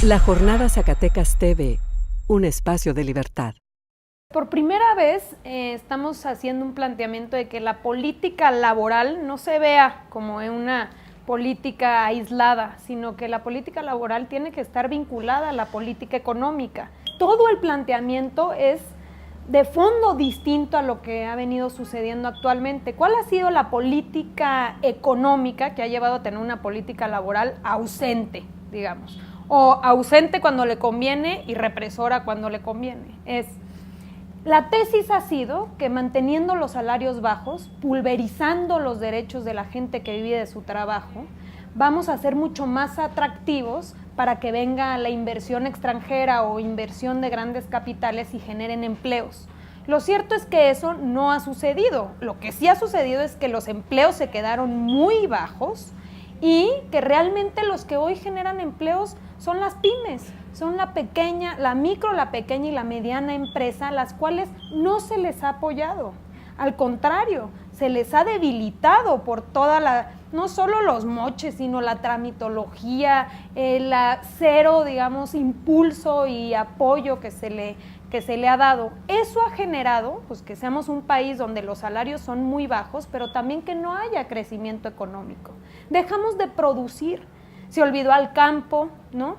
La Jornada Zacatecas TV, un espacio de libertad. Por primera vez estamos haciendo un planteamiento de que la política laboral no se vea como una política aislada, sino que la política laboral tiene que estar vinculada a la política económica. Todo el planteamiento es de fondo distinto a lo que ha venido sucediendo actualmente. ¿Cuál ha sido la política económica que ha llevado a tener una política laboral ausente, digamos? O ausente cuando le conviene y represora cuando le conviene. La tesis ha sido que manteniendo los salarios bajos, pulverizando los derechos de la gente que vive de su trabajo, vamos a ser mucho más atractivos para que venga la inversión extranjera o inversión de grandes capitales y generen empleos. Lo cierto es que eso no ha sucedido. Lo que sí ha sucedido es que los empleos se quedaron muy bajos y que realmente los que hoy generan empleos son las pymes, son la micro, la pequeña y la mediana empresa, las cuales no se les ha apoyado. Al contrario, se les ha debilitado por no solo los moches, sino la tramitología, el cero, digamos, impulso y apoyo que se le ha dado. Eso ha generado pues, que seamos un país donde los salarios son muy bajos, pero también que no haya crecimiento económico. Dejamos de producir, se olvidó al campo, ¿no?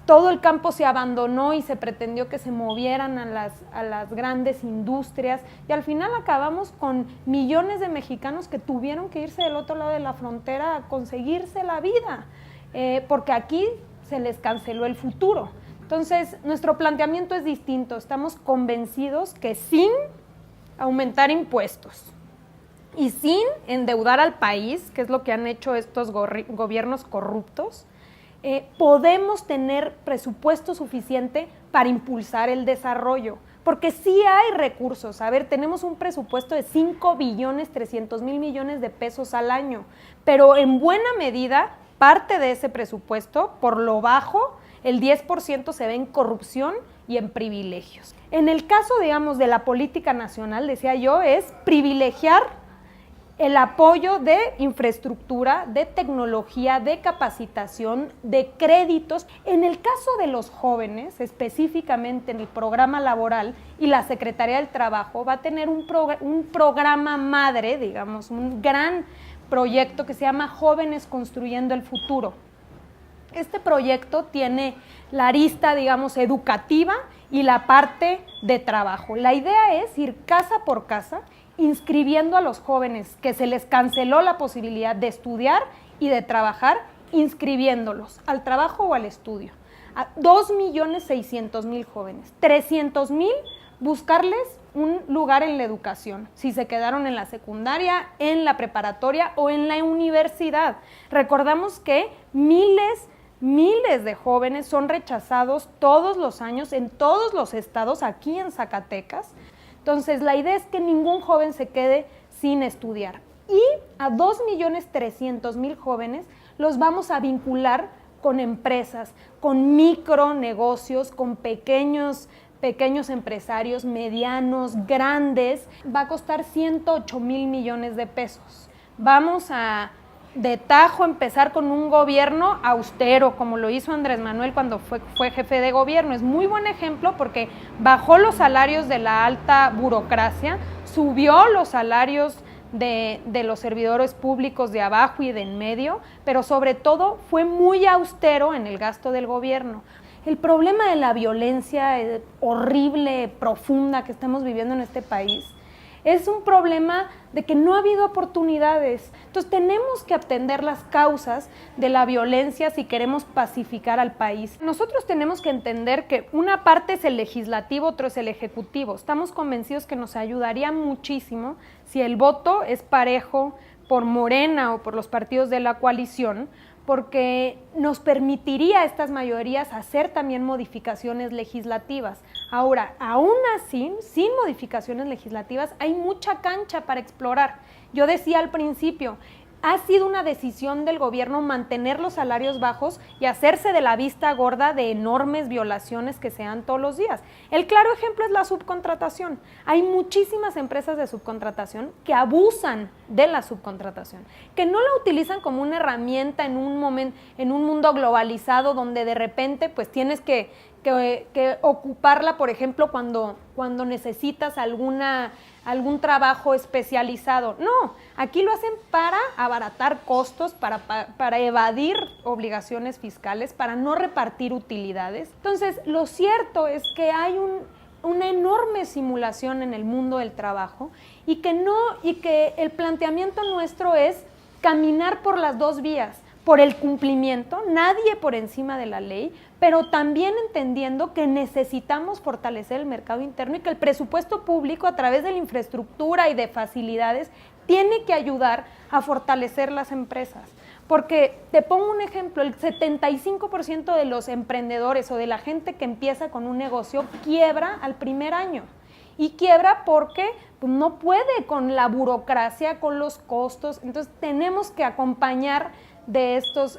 Todo el campo se abandonó y se pretendió que se movieran a las grandes industrias y al final acabamos con millones de mexicanos que tuvieron que irse del otro lado de la frontera a conseguirse la vida, porque aquí se les canceló el futuro. Entonces, nuestro planteamiento es distinto. Estamos convencidos que sin aumentar impuestos y sin endeudar al país, que es lo que han hecho estos gobiernos corruptos, podemos tener presupuesto suficiente para impulsar el desarrollo, porque sí hay recursos. A ver, tenemos un presupuesto de 5.300.000.000.000 de pesos al año, pero en buena medida, parte de ese presupuesto, por lo bajo, el 10% se ve en corrupción y en privilegios. En el caso, digamos, de la política nacional, decía yo, es privilegiar el apoyo de infraestructura, de tecnología, de capacitación, de créditos. En el caso de los jóvenes, específicamente en el programa laboral y la Secretaría del Trabajo va a tener un programa madre, digamos, un gran proyecto que se llama Jóvenes Construyendo el Futuro. Este proyecto tiene la arista, digamos, educativa y la parte de trabajo. La idea es ir casa por casa inscribiendo a los jóvenes que se les canceló la posibilidad de estudiar y de trabajar, inscribiéndolos al trabajo o al estudio. A 2.600.000 jóvenes, 300.000 buscarles un lugar en la educación, si se quedaron en la secundaria, en la preparatoria o en la universidad. Recordamos que miles de jóvenes son rechazados todos los años en todos los estados, aquí en Zacatecas. Entonces, la idea es que ningún joven se quede sin estudiar. Y a 2.300.000 jóvenes los vamos a vincular con empresas, con micronegocios, con pequeños empresarios, medianos, grandes. Va a costar 108.000 millones de pesos. Vamos a de tajo empezar con un gobierno austero, como lo hizo Andrés Manuel cuando fue jefe de gobierno. Es muy buen ejemplo porque bajó los salarios de la alta burocracia, subió los salarios de los servidores públicos de abajo y de en medio, pero sobre todo fue muy austero en el gasto del gobierno. El problema de la violencia horrible, profunda que estamos viviendo en este país es un problema de que no ha habido oportunidades. Entonces tenemos que atender las causas de la violencia si queremos pacificar al país. Nosotros tenemos que entender que una parte es el legislativo, otro es el ejecutivo. Estamos convencidos que nos ayudaría muchísimo si el voto es parejo por Morena o por los partidos de la coalición, porque nos permitiría a estas mayorías hacer también modificaciones legislativas. Ahora, aún así, sin modificaciones legislativas, hay mucha cancha para explorar. Yo decía al principio, ha sido una decisión del gobierno mantener los salarios bajos y hacerse de la vista gorda de enormes violaciones que se dan todos los días. El claro ejemplo es la subcontratación. Hay muchísimas empresas de subcontratación que abusan de la subcontratación, que no la utilizan como una herramienta en un mundo globalizado donde de repente pues tienes que ocuparla, por ejemplo, cuando necesitas algún trabajo especializado. No, aquí lo hacen para abaratar costos, para evadir obligaciones fiscales, para no repartir utilidades. Entonces, lo cierto es que hay una enorme simulación en el mundo del trabajo y que el planteamiento nuestro es caminar por las dos vías, por el cumplimiento, nadie por encima de la ley, pero también entendiendo que necesitamos fortalecer el mercado interno y que el presupuesto público, a través de la infraestructura y de facilidades, tiene que ayudar a fortalecer las empresas. Porque, te pongo un ejemplo, el 75% de los emprendedores o de la gente que empieza con un negocio quiebra al primer año. Y quiebra porque pues, no puede con la burocracia, con los costos. Entonces, tenemos que acompañar de estos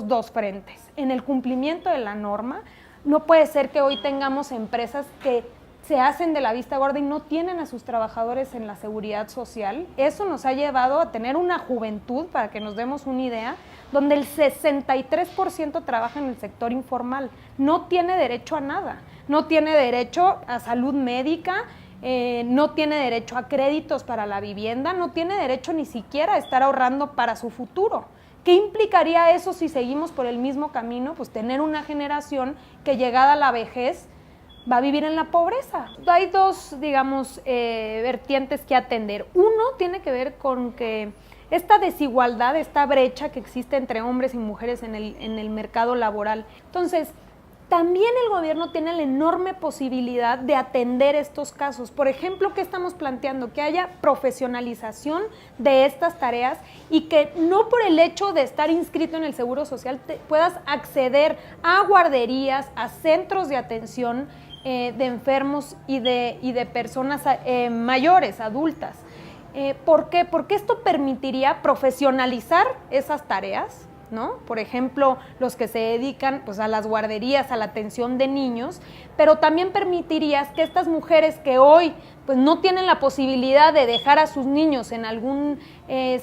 dos frentes. En el cumplimiento de la norma, no puede ser que hoy tengamos empresas que se hacen de la vista gorda y no tienen a sus trabajadores en la seguridad social. Eso nos ha llevado a tener una juventud, para que nos demos una idea, donde el 63% trabaja en el sector informal. No tiene derecho a nada, no tiene derecho a salud médica, no tiene derecho a créditos para la vivienda, no tiene derecho ni siquiera a estar ahorrando para su futuro. ¿Qué implicaría eso si seguimos por el mismo camino? Pues tener una generación que, llegada a la vejez, va a vivir en la pobreza. Hay dos, digamos, vertientes que atender. Uno tiene que ver con que esta desigualdad, esta brecha que existe entre hombres y mujeres en el mercado laboral. Entonces, también el gobierno tiene la enorme posibilidad de atender estos casos. Por ejemplo, ¿qué estamos planteando? Que haya profesionalización de estas tareas y que no por el hecho de estar inscrito en el Seguro Social puedas acceder a guarderías, a centros de atención de enfermos y de personas mayores, adultas. ¿Por qué? Porque esto permitiría profesionalizar esas tareas, ¿no? Por ejemplo, los que se dedican pues, a las guarderías, a la atención de niños, pero también permitirías que estas mujeres que hoy pues, no tienen la posibilidad de dejar a sus niños en algún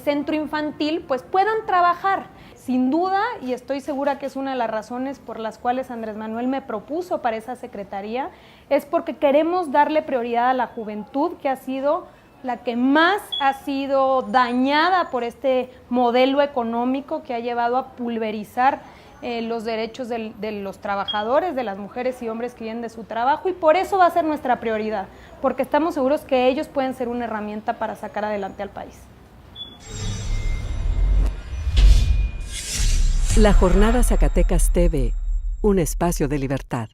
centro infantil, pues puedan trabajar. Sin duda, y estoy segura que es una de las razones por las cuales Andrés Manuel me propuso para esa secretaría, es porque queremos darle prioridad a la juventud, que ha sido la que más ha sido dañada por este modelo económico que ha llevado a pulverizar los derechos de los trabajadores, de las mujeres y hombres que viven de su trabajo, y por eso va a ser nuestra prioridad, porque estamos seguros que ellos pueden ser una herramienta para sacar adelante al país. La Jornada Zacatecas TV, un espacio de libertad.